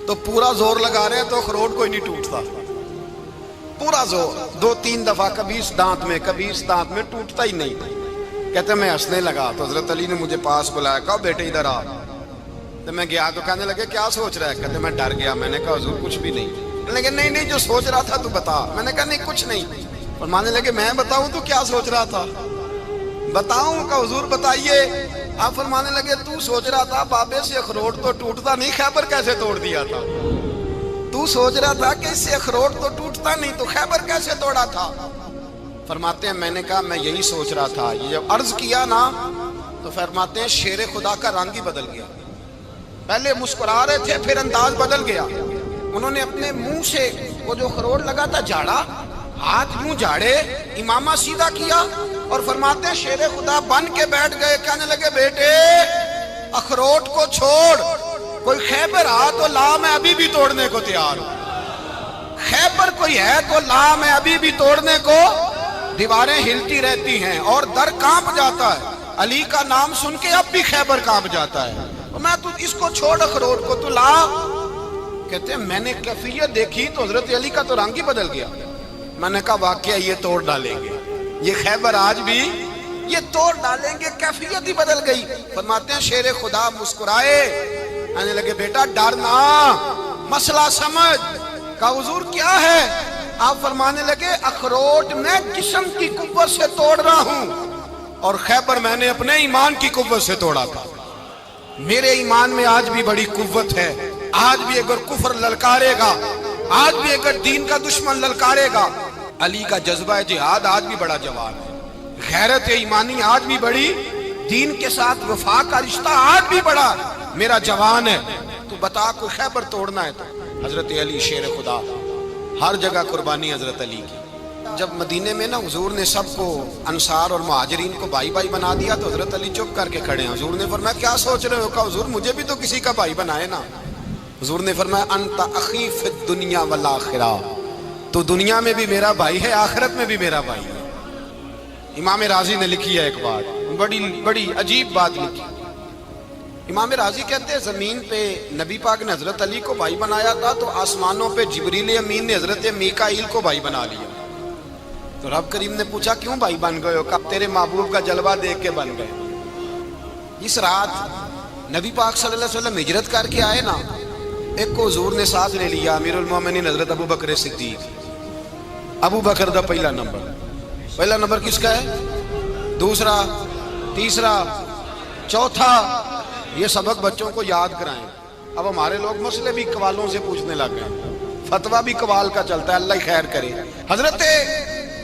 S1: تو پورا زور لگا رہے ہیں تو اخروٹ کوئی نہیں ٹوٹتا، پورا زور 2-3 دفعہ، کبھی اس دانت میں کبھی اس دانت میں، ٹوٹتا ہی نہیں۔ کہتے میں ہنسنے لگا تو حضرت علی نے مجھے پاس بلایا، کہا بیٹے ادھر آ۔ تو میں گیا تو کہنے لگے کیا سوچ رہا ہے؟ کہتے میں ڈر گیا۔ میں نے کہا حضور کچھ بھی نہیں۔ لیکن نہیں جو سوچ رہا تھا تو بتا۔ میں نے کہا نہیں کچھ نہیں۔ فرمانے لگے میں بتاؤں تو کیا سوچ رہا تھا؟ بتاؤں؟ کہ حضور بتائیے۔ آپ فرمانے لگے تو سوچ رہا تھا بابے سے اخروٹ تو ٹوٹتا نہیں، خیبر کیسے توڑ دیا تھا؟ تو سوچ رہا تھا کہ اس سے اخروٹ تو ٹوٹتا نہیں تو خیبر کیسے توڑا تھا؟ فرماتے ہیں میں نے کہا میں یہی سوچ رہا تھا۔ یہ جب عرض کیا نا تو فرماتے ہیں شیر خدا کا رنگ ہی بدل گیا، پہلے مسکرا رہے تھے پھر انداز بدل گیا۔ انہوں نے اپنے منہ سے وہ جو اخروٹ لگا تھا جھاڑا، ہاتھ یوں جھاڑے، امامہ سیدھا کیا اور فرماتے ہیں شیر خدا بن کے بیٹھ گئے۔ کہنے لگے بیٹے اخروٹ کو چھوڑ، کوئی خیبر آ تو لا، میں ابھی بھی توڑنے کو تیار ہوں۔ خیبر کوئی ہے تو لا، میں ابھی بھی توڑنے کو۔ دیواریں ہلتی رہتی ہیں اور در کانپ جاتا ہے، علی کا نام سن کے اب بھی خیبر کانپ جاتا ہے۔ میں تو اس کو چھوڑ اخروٹ کو تو لا۔ کہتے ہیں میں نے کیفیت دیکھی تو حضرت علی کا تو رنگ ہی بدل گیا۔ میں نے کہا واقعہ یہ توڑ ڈالیں گے، یہ خیبر آج بھی یہ توڑ ڈالیں گے، کیفیت ہی بدل گئی۔ فرماتے ہیں شیر خدا مسکرائے، کہنے لگے بیٹا ڈرنا، مسئلہ سمجھ۔ کہا حضور کیا ہے؟ آپ فرمانے لگے اخروٹ میں جسم کی قوت سے توڑ رہا ہوں اور خیبر میں نے اپنے ایمان کی قوت سے توڑا تھا۔ میرے ایمان میں آج بھی بڑی قوت ہے، آج بھی اگر کفر للکارے گا، آج بھی اگر دین کا دشمن للکارے گا، علی کا جذبہ جہاد آج بھی بڑا جوان ہے، غیرت ایمانی آج بھی بڑی، دین کے ساتھ وفا کا رشتہ آج بھی بڑا میرا جوان ہے۔ تو بتا کوئی خیبر توڑنا ہے تو حضرت علی شیر خدا، ہر جگہ قربانی حضرت علی کی۔ جب مدینے میں نا حضور نے سب کو انصار اور مہاجرین کو بھائی بھائی بنا دیا تو حضرت علی چپ کر کے کھڑے ہیں۔ حضور نے فرمایا کیا سوچ رہے ہو؟ کہا حضور مجھے بھی تو کسی کا بھائی بنائے نا۔ حضور نے فرمایا انت اخی فی الدنیا والآخرہ، تو دنیا میں بھی میرا بھائی ہے، آخرت میں بھی میرا بھائی ہے۔ امام راضی نے لکھی ہے ایک بات، بڑی عجیب بات لکھی۔ امام راضی کہتے ہیں زمین پہ نبی پاک نے حضرت علی کو بھائی بنایا تھا تو آسمانوں پہ جبریل امین نے حضرت میکائیل کو بھائی بنا لیا۔ تو رب کریم نے پوچھا کیوں بھائی بن گئے ہو؟ کب تیرے محبوب کا جلوہ دیکھ کے بن گئے۔ اس رات نبی پاک صلی اللہ علیہ وسلم ہجرت کر کے آئے نا، ایک کو حضور نے ساتھ لے لیا، امیر المومنین حضرت ابو بکر صدیق۔ ابو بکر دا پہلا نمبر کس کا ہے؟ دوسرا، تیسرا، چوتھا۔ یہ سبق بچوں کو یاد کرائیں۔ اب ہمارے لوگ مسئلے بھی قوالوں سے پوچھنے لگ گئے، فتویٰ بھی قوال کا چلتا ہے، اللہ ہی خیر کرے۔ حضرت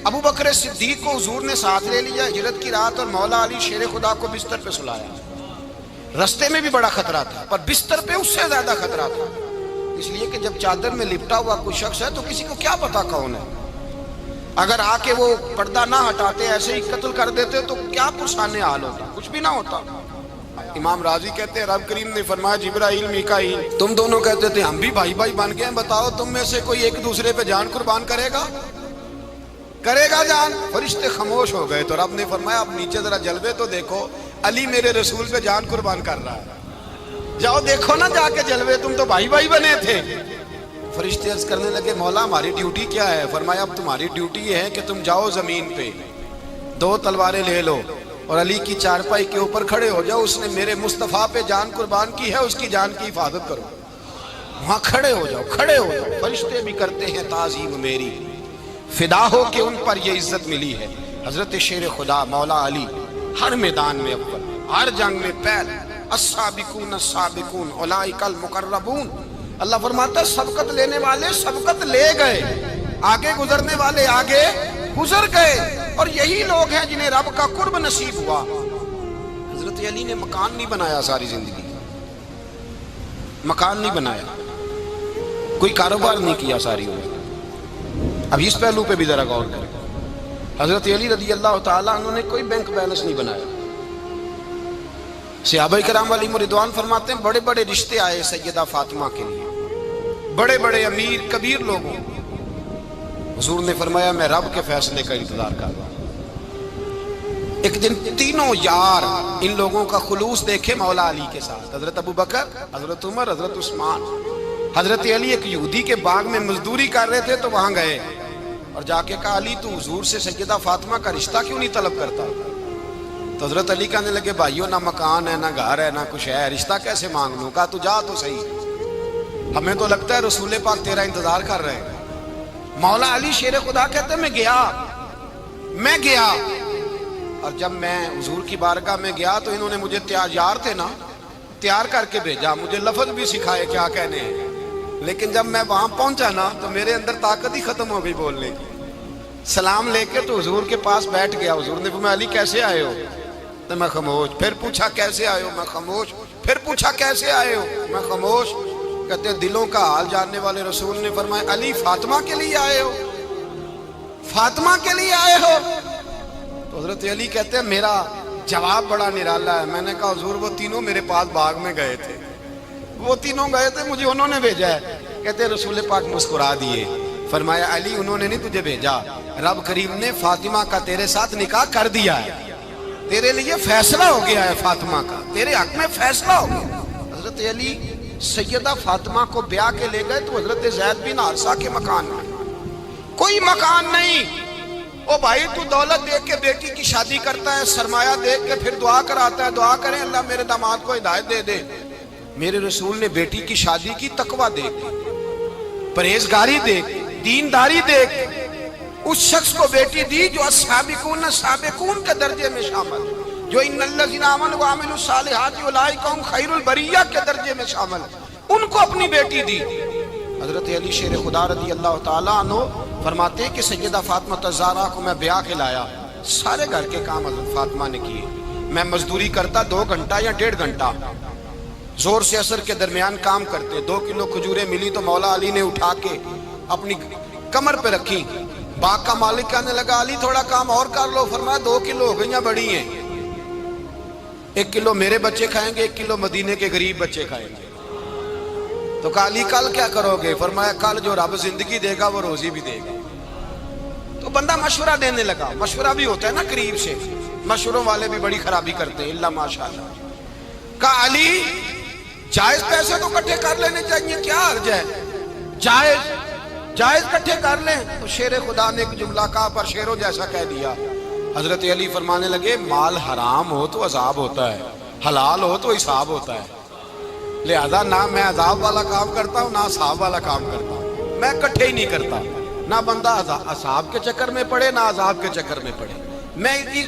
S1: ابو بکر صدیق کو حضور نے ساتھ لے لیا ہجرت کی رات، اور مولا علی شیر خدا کو بستر پہ سلایا۔ رستے میں بھی بڑا خطرہ تھا پر بستر پہ اس سے زیادہ خطرہ تھا، اس لیے کہ جب چادر میں لپٹا ہوا کوئی شخص ہے تو کسی کو کیا پتا کون ہے، اگر آ کے وہ پردہ نہ ہٹاتے ایسے ہی قتل کر دیتے تو کیا پرسانے حال ہوتا، کچھ بھی نہ ہوتا۔ امام راضی کہتے ہیں رب کریم نے فرمایا جبرائیل میکائیل تم دونوں کہتے تھے ہم بھی بھائی بھائی بن گئے ہیں، بتاؤ تم میں سے کوئی ایک دوسرے پہ جان قربان کرے گا؟ کرے گا جان؟ فرشتے خاموش ہو گئے تو رب نے فرمایا اب نیچے ذرا جلوے تو دیکھو، علی میرے رسول پہ جان قربان کر رہا ہے، جاؤ دیکھو نا جا کے جلوے، تم تو بھائی بھائی بنے تھے۔ فرشتے عرض کرنے لگے مولا ہماری ڈیوٹی کیا ہے؟ فرمایا اب تمہاری ڈیوٹی یہ ہے کہ تم جاؤ زمین پہ، 2 تلواریں لے لو اور علی کی چارپائی کے اوپر کھڑے ہو جاؤ، اس نے میرے مصطفیٰ پہ جان قربان کی ہے، اس کی جان کی حفاظت کرو۔ وہاں کھڑے ہو جاؤ، کھڑے ہو جاؤ۔ فرشتے بھی کرتے ہیں تعظیم میری، فدا ہو کہ ان پر یہ عزت ملی ہے۔ حضرت شیر خدا مولا علی ہر میدان میں اول، ہر جنگ میں پہل، السابقون السابقون اولئک المقربون۔ اللہ فرماتا ہے سبقت لینے والے سبقت لے گئے، آگے گزرنے والے آگے گزر گئے، اور یہی لوگ ہیں جنہیں رب کا قرب نصیب ہوا۔ حضرت علی نے مکان نہیں بنایا ساری زندگی، مکان نہیں بنایا، کوئی کاروبار نہیں کیا ساری عمر۔ اب اس پہلو پہ بھی ذرا غور کریں، حضرت علی رضی اللہ تعالیٰ عنہ نے کوئی بینک بیلنس نہیں بنایا۔ صحابہ کرام علیہم رضوان فرماتے ہیں بڑے بڑے رشتے آئے سیدہ فاطمہ کے لیے، بڑے بڑے امیر کبیر لوگوں، حضور نے فرمایا میں رب کے فیصلے کا انتظار کر رہا ہوں۔ ایک دن تینوں یار ان لوگوں کا خلوص دیکھے مولا علی کے ساتھ، حضرت ابو بکر، حضرت عمر، حضرت عثمان۔ حضرت علی ایک یہودی کے باغ میں مزدوری کر رہے تھے تو وہاں گئے اور جا کے کہا علی تو حضور سے سیدہ فاطمہ کا رشتہ کیوں نہیں طلب کرتا؟ تو حضرت علی کہنے لگے بھائیو نہ مکان ہے نہ گھر ہے نہ کچھ ہے، رشتہ کیسے مانگ لوں؟ کہا تو جا تو صحیح، ہمیں تو لگتا ہے رسول پاک تیرا انتظار کر رہے ہیں۔ مولا علی شیر خدا کہتے ہیں میں گیا اور جب میں حضور کی بارگاہ میں گیا تو انہوں نے مجھے یار تھے نا تیار کر کے بھیجا، مجھے لفظ بھی سکھائے کیا کہنے ہیں، لیکن جب میں وہاں پہنچا نا تو میرے اندر طاقت ہی ختم ہو گئی بولنے کی۔ سلام لے کے تو حضور کے پاس بیٹھ گیا، حضور نے فرمایا علی کیسے آئے ہو؟ تو میں خاموش، پھر پوچھا کیسے آئے ہو؟ میں خاموش، پھر پوچھا کیسے آئے ہو؟ میں خاموش۔ کہتے ہیں دلوں کا حال جاننے والے رسول نے فرمایا علی فاطمہ کے لیے آئے ہو؟ فاطمہ کے لیے آئے ہو؟ تو حضرت علی کہتے ہیں میرا جواب بڑا نرالا ہے۔ میں نے کہا حضور وہ تینوں میرے پاس باغ میں گئے تھے، وہ تینوں گئے تھے، مجھے انہوں نے بھیجا ہے۔ کہتے ہیں رسول پاک مسکرا دیے، فرمایا علی انہوں نے نہیں تجھے بھیجا، رب کریم نے فاطمہ کا تیرے ساتھ نکاح کر دیا ہے، تیرے لیے فیصلہ ہو گیا ہے، فاطمہ کا تیرے حق میں فیصلہ ہو گیا۔ حضرت علی سیدہ فاطمہ کو بیاہ کے لے گئے تو حضرت زید بن حارثہ کے مکان میں، کوئی مکان نہیں۔ او بھائی تو دولت دیکھ کے بیٹی کی شادی کرتا ہے، سرمایہ دیکھ کے پھر دعا کراتا ہے، دعا کریں اللہ میرے داماد کو ہدایت دے دے۔ میرے رسول نے بیٹی کی شادی کی تقوی دیکھ، پرہیزگاری دیکھ، دینداری دیکھ، اس شخص کو بیٹی دی جو السابقون السابقون کے درجے میں شامل، جو ان الذین آمنوا وعملوا الصالحات اولئک هم خیر البریہ کے درجے میں شامل، ان کو اپنی بیٹی دی۔ حضرت علی شیر خدا رضی اللہ تعالیٰ عنہ فرماتے ہیں کہ سیدہ فاطمہ الزہرا کو میں بیاہ کے لایا، سارے گھر کے کام حضرت فاطمہ نے کیے، میں مزدوری کرتا 2 گھنٹہ یا 1.5 گھنٹہ، زور سے عصر کے درمیان کام کرتے، 2 کلو کھجوریں ملی تو مولا علی نے اٹھا کے اپنی کمر پہ رکھی۔ باغ کا مالک کہنے لگا علی تھوڑا کام اور کر لو، فرمایا 2 کلو ہو گئیں بڑی ہیں، 1 کلو میرے بچے کھائیں گے، 1 کلو مدینے کے غریب بچے کھائیں گے۔ تو کہا علی کل کیا کرو گے؟ فرمایا کل جو رب زندگی دے گا وہ روزی بھی دے گا۔ تو بندہ مشورہ دینے لگا، مشورہ بھی ہوتا ہے نا قریب سے، مشوروں والے بھی بڑی خرابی کرتے ہیں اللہ ماشاءاللہ۔ کہا علی جائز پیسے تو کٹھے کر لینے چاہیے، کیا حرج ہے، جائز کٹھے کر لیں۔ تو شیر خدا نے ایک جملہ کہا پر شیروں جیسا کہہ دیا۔ حضرت علی فرمانے لگے مال حرام ہو تو عذاب ہوتا ہے، حلال ہو تو حساب ہوتا ہے، لہذا نہ میں عذاب والا کام کرتا ہوں نہ حساب والا کام کرتا ہوں، میں کٹھے ہی نہیں کرتا، نہ بندہ حساب کے چکر میں پڑے نہ عذاب کے چکر میں پڑے،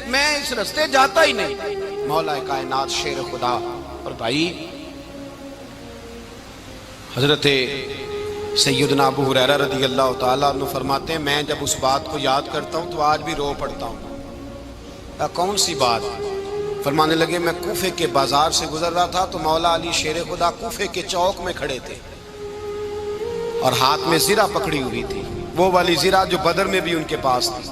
S1: میں اس رستے جاتا ہی نہیں۔ مولا کائنات شیر خدا۔ اور بھائی حضرت سیدنا ابو ہریرہ رضی اللہ تعالیٰ عنہ فرماتے ہیں میں جب اس بات کو یاد کرتا ہوں تو آج بھی رو پڑتا ہوں۔ کون سی بات؟ فرمانے لگے میں کوفے کے بازار سے گزر رہا تھا تو مولا علی شیر خدا کوفے کے چوک میں کھڑے تھے اور ہاتھ میں زرہ پکڑی ہوئی تھی، وہ والی زرہ جو بدر میں بھی ان کے پاس تھی،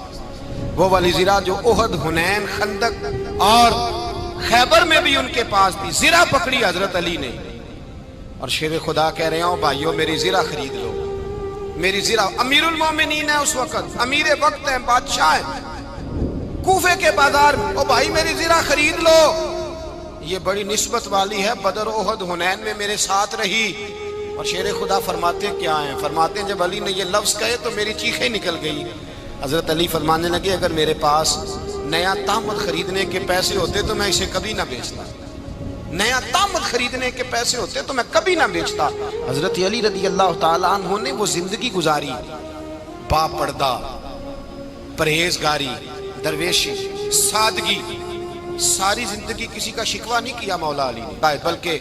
S1: وہ والی زرہ جو احد، حنین، خندق اور خیبر میں بھی ان کے پاس تھی۔ زرہ پکڑی حضرت علی نے اور شیر خدا کہہ رہے ہوں بھائیو میری زرہ خرید لو، میری زرہ امیر المومنین ہے اس وقت، امیر وقت ہے، بادشاہ ہے کوفے کے بازار میں، او بھائی میری زرہ خرید لو. یہ بڑی نسبت والی ہے، بدر احد حنین میں میرے ساتھ رہی. اور شیر خدا فرماتے کیا ہیں؟ فرماتے ہیں جب علی نے یہ لفظ کہے تو میری چیخیں نکل گئی. حضرت علی فرمانے لگے اگر میرے پاس نیا تامت خریدنے کے پیسے ہوتے تو میں اسے کبھی نہ بیچتا، نیا تامت خریدنے کے پیسے ہوتے تو میں کبھی نہ بیچتا. حضرت علی رضی اللہ تعالیٰ عنہ نے وہ زندگی گزاری، با پردہ، پرہیزگاری، درویشی، سادگی، ساری زندگی کسی کا شکوہ نہیں کیا مولا علی نے، بلکہ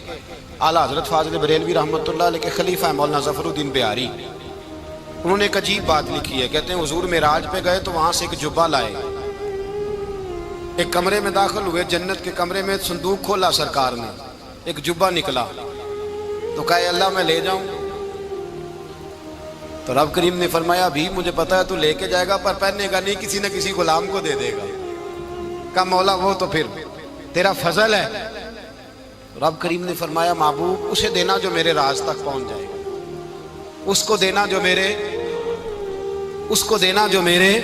S1: اعلیٰ حضرت فاضل بریلوی رحمۃ اللہ علیہ کے خلیفہ مولانا ظفر الدین بہاری، انہوں نے ایک عجیب بات لکھی ہے. کہتے ہیں حضور معراج پہ گئے تو وہاں سے ایک جبہ لائے، ایک کمرے میں داخل ہوئے، جنت کے کمرے میں صندوق کھولا سرکار نے، ایک جبہ نکلا تو کہا اے اللہ میں لے جاؤں؟ تو رب کریم نے فرمایا بھی مجھے پتا ہے تو لے کے جائے گا پر پہننے گا نہیں، کسی نہ کسی غلام کو دے دے گا. کہا مولا وہ تو پھر تیرا فضل ہے. رب کریم نے فرمایا محبوب اسے دینا جو میرے راز تک پہنچ جائے، اس کو دینا جو میرے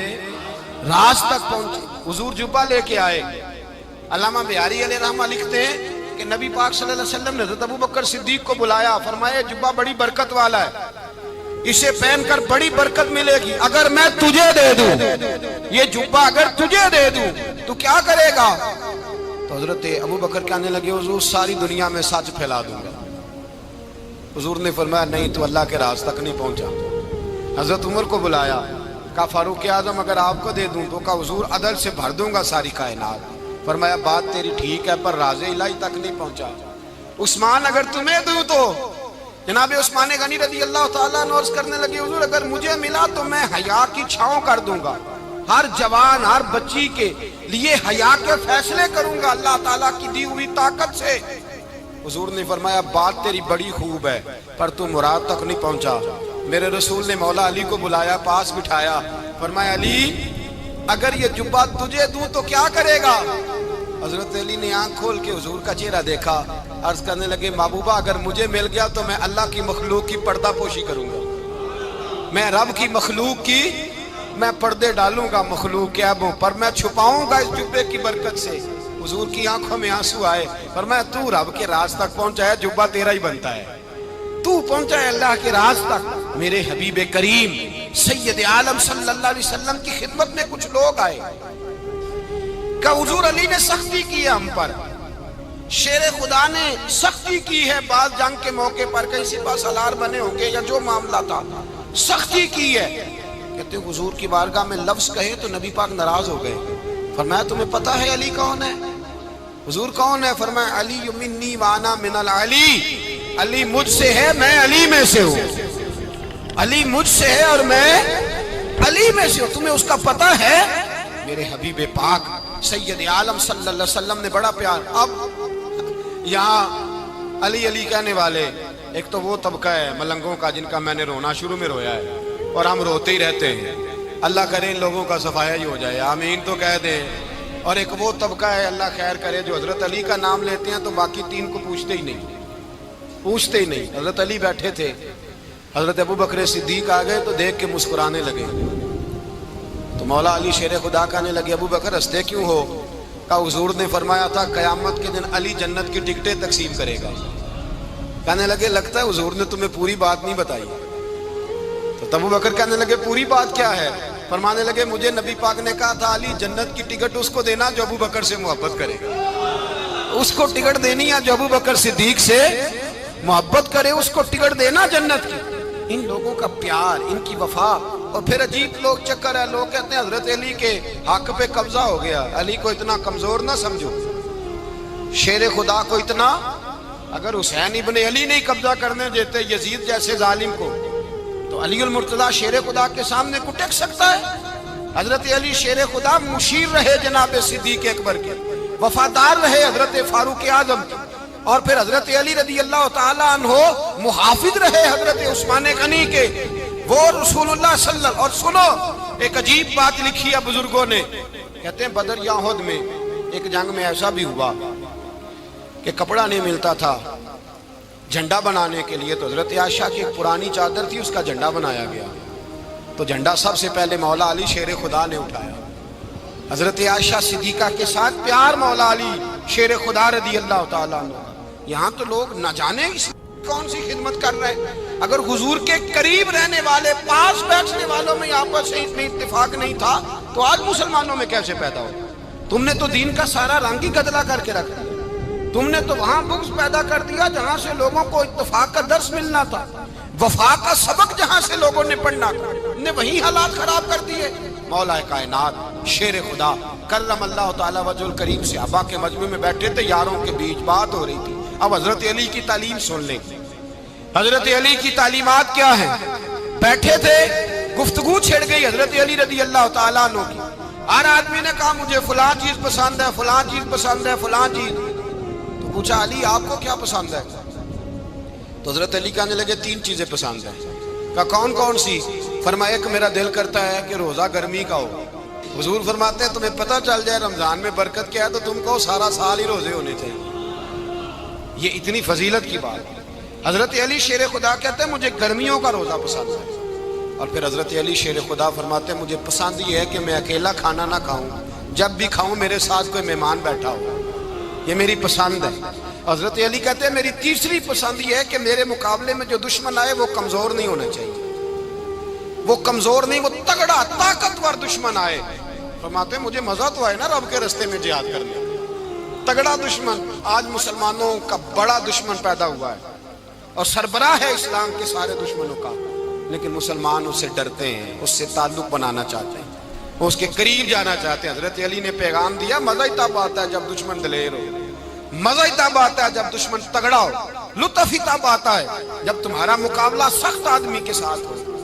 S1: راز تک پہنچے. حضور جبہ لے کے آئے. علامہ بہاری علیہ رحمہ لکھتے ہیں کہ نبی پاک صلی اللہ علیہ وسلم نے حضرت ابوبکر صدیق کو بلایا، فرمایا جبہ بڑی برکت والا ہے، اسے پہن کر بڑی برکت ملے گی، اگر میں تجھے دے دوں یہ جبہ، اگر تجھے دے دوں تو کیا کرے گا؟ تو حضرت ابوبکر کہنے لگے حضور ساری دنیا میں سچ پھیلا دوں گا. حضور نے فرمایا نہیں تو اللہ کے راز تک نہیں پہنچا. حضرت عمر کو بلایا، کہا فاروق اعظم اگر آپ کو دے دوں تو کہا حضور عدل سے بھر دوں گا ساری کائنات. فرمایا بات تیری ٹھیک ہے پر راز الہی تک نہیں پہنچا. عثمان اگر تمہیں دوں تو جناب عثمان غنی رضی اللہ تعالیٰ عنہ عرض کرنے لگے حضور اگر مجھے ملا تو میں حیا کی چھاؤں کر دوں گا، ہر جوان ہر بچی کے لیے حیا کے فیصلے کروں گا اللہ تعالیٰ کی دی ہوئی طاقت سے. حضور نے فرمایا بات تیری بڑی خوب ہے پر تو مراد تک نہیں پہنچا. میرے رسول نے مولا علی کو بلایا، پاس بٹھایا، فرمایا علی اگر یہ جبہ تجھے دوں تو کیا کرے گا؟ حضرت علی نے آنکھ کھول کے حضور کا چہرہ دیکھا، عرض کرنے لگے محبوبہ اگر مجھے مل گیا تو میں اللہ کی مخلوق کی پردہ پوشی کروں گا، میں رب کی مخلوق کی میں پردے ڈالوں گا مخلوق کے عیبوں پر، میں چھپاؤں گا اس جبے کی برکت سے. حضور کی آنکھوں میں آنسو آئے، فرمایا تو رب کے راز تک پہنچا ہے، جبہ تیرا ہی بنتا ہے، تو پہنچا ہے اللہ کے راز تک. میرے حبیب کریم سید عالم صلی اللہ علیہ وسلم کی خدمت میں کچھ لوگ آئے کہ حضور علی نے سختی کی ہے ہم پر، شیر خدا نے سختی کی ہے، بعض جنگ کے موقع پر کہیں سپہ سالار بنے ہوں گے یا جو معاملہ تھا سختی کی ہے. کہتے ہیں حضور کی بارگاہ میں لفظ کہے تو نبی پاک ناراض ہو گئے. فرمایا تمہیں پتا ہے علی کون ہے؟ حضور کون ہے؟ فرمایا علی منی وانا من العلی، علی مجھ سے ہے میں علی میں سے ہوں، علی مجھ سے ہے اور میں علی میں سے ہوں. تمہیں اس کا پتہ ہے؟ میرے حبیب پاک سید عالم صلی اللہ علیہ وسلم نے بڑا پیار. اب یہاں علی علی کہنے والے ایک تو وہ طبقہ ہے ملنگوں کا جن کا میں نے رونا شروع میں رویا ہے اور ہم روتے ہی رہتے ہیں، اللہ کرے ان لوگوں کا صفایا ہی ہو جائے، آمین تو کہہ دیں. اور ایک وہ طبقہ ہے اللہ خیر کرے جو حضرت علی کا نام لیتے ہیں تو باقی تین کو پوچھتے ہی نہیں. حضرت علی بیٹھے تھے، حضرت ابوبکر صدیق آ گئے تو دیکھ کے مسکرانے لگے. تو مولا علی شیر خدا کہنے لگے ابوبکر ہنستے کیوں ہو؟ کہا حضور نے فرمایا تھا قیامت کے دن علی جنت کی ٹکٹیں تقسیم کرے گا. کہنے لگے لگتا ہے حضور نے تمہیں پوری بات نہیں بتائی. تو ابوبکر کہنے لگے پوری بات کیا ہے؟ فرمانے لگے مجھے نبی پاک نے کہا تھا علی جنت کی ٹکٹ اس کو دینا جو ابوبکر سے محبت کرے گا، اس کو ٹکٹ دینی ہے جو ابوبکر صدیق سے محبت کرے، اس کو ٹکٹ دینا جنت کی. ان لوگوں کا پیار، ان کی وفا. اور پھر عجیب لوگ چکر ہے، لوگ کہتے ہیں حضرت علی کے حق پہ قبضہ ہو گیا. علی کو اتنا کمزور نہ سمجھو، شیر خدا کو اتنا، اگر حسین ابن علی نہیں قبضہ کرنے دیتے یزید جیسے ظالم کو تو علی المرتضیٰ شیر خدا کے سامنے کو ٹک سکتا ہے؟ حضرت علی شیر خدا مشیر رہے جناب صدیق اکبر کے، وفادار رہے حضرت فاروق اعظم کے، اور پھر حضرت علی رضی اللہ تعالیٰ عنہ محافظ رہے حضرت عثمان غنی کے، وہ رسول اللہ صلی اللہ. اور سنو ایک عجیب بات لکھی ہے بزرگوں نے، کہتے ہیں بدر یا احد میں ایک جنگ میں ایسا بھی ہوا کہ کپڑا نہیں ملتا تھا جھنڈا بنانے کے لیے، تو حضرت عائشہ کی ایک پرانی چادر تھی اس کا جھنڈا بنایا گیا. تو جھنڈا سب سے پہلے مولا علی شیر خدا نے اٹھایا. حضرت عائشہ صدیقہ کے ساتھ پیار مولا علی شیر خدا رضی اللہ تعالیٰ عنہ. یہاں تو لوگ نہ جانے کون سی خدمت کر رہے ہیں. اگر حضور کے قریب رہنے والے پاس بیٹھنے والوں میں آپس سے اتنی اتفاق نہیں تھا تو آج مسلمانوں میں کیسے پیدا ہو؟ تم نے تو دین کا سارا رنگ ہی گدلا کر کے رکھ دیا. تم نے تو وہاں بغض پیدا کر دیا جہاں سے لوگوں کو اتفاق کا درس ملنا تھا, وفا کا سبق جہاں سے لوگوں نے پڑھنا تھا, نے وہی حالات خراب کر دیے. مولا کائنات شیر خدا کرم اللہ تعالیٰ وجہ الکریم سے صحابہ کے مجمع میں بیٹھے تھے, یاروں کے بیچ بات ہو رہی تھی. اب حضرت علی کی تعلیم سن لیں. حضرت علی کی تعلیمات کیا ہیں؟ بیٹھے تھے, گفتگو چھڑ گئی حضرت علی رضی اللہ تعالیٰ عنہ کی. ہر آدمی نے کہا مجھے فلاں چیز پسند ہے, فلاں چیز پسند ہے, فلاں چیز. تو پوچھا علی آپ کو کیا پسند ہے؟ تو حضرت علی کہنے لگے 3 چیزیں پسند ہیں. کہا کون کون سی؟ فرمایا کہ میرا دل کرتا ہے کہ روزہ گرمی کا ہو. حضور فرماتے ہیں تمہیں پتہ چل جائے رمضان میں برکت کیا ہے تو تم کو سارا سال ہی روزے ہونے چاہیے. یہ اتنی فضیلت کی بات. حضرت علی شیر خدا کہتے ہیں مجھے گرمیوں کا روزہ پسند ہے. اور پھر حضرت علی شیر خدا فرماتے ہیں مجھے پسند یہ ہے کہ میں اکیلا کھانا نہ کھاؤں, جب بھی کھاؤں میرے ساتھ کوئی مہمان بیٹھا ہو. یہ میری پسند ہے. حضرت علی کہتے ہیں میری تیسری پسند یہ ہے کہ میرے مقابلے میں جو دشمن آئے وہ کمزور نہیں ہونا چاہیے. وہ کمزور نہیں, وہ تگڑا طاقتور دشمن آئے. فرماتے ہیں مجھے مزہ تو آئے نا رب کے رستے میں جہاد کرنے. تگڑا دشمن. آج مسلمانوں کا بڑا دشمن پیدا ہوا ہے اور سربراہ ہے اسلام کے سارے دشمنوں کا, لیکن مسلمان اس سے ڈرتے ہیں, اس سے تعلق بنانا چاہتے ہیں, اس کے قریب جانا چاہتے ہیں. حضرت علی نے پیغام دیا مزہ ہی تب آتا ہے جب دشمن دلیر ہو, مزہ ہی تب آتا ہے جب دشمن تگڑا ہو, لطف ہی تب آتا ہے جب تمہارا مقابلہ سخت آدمی کے ساتھ ہو.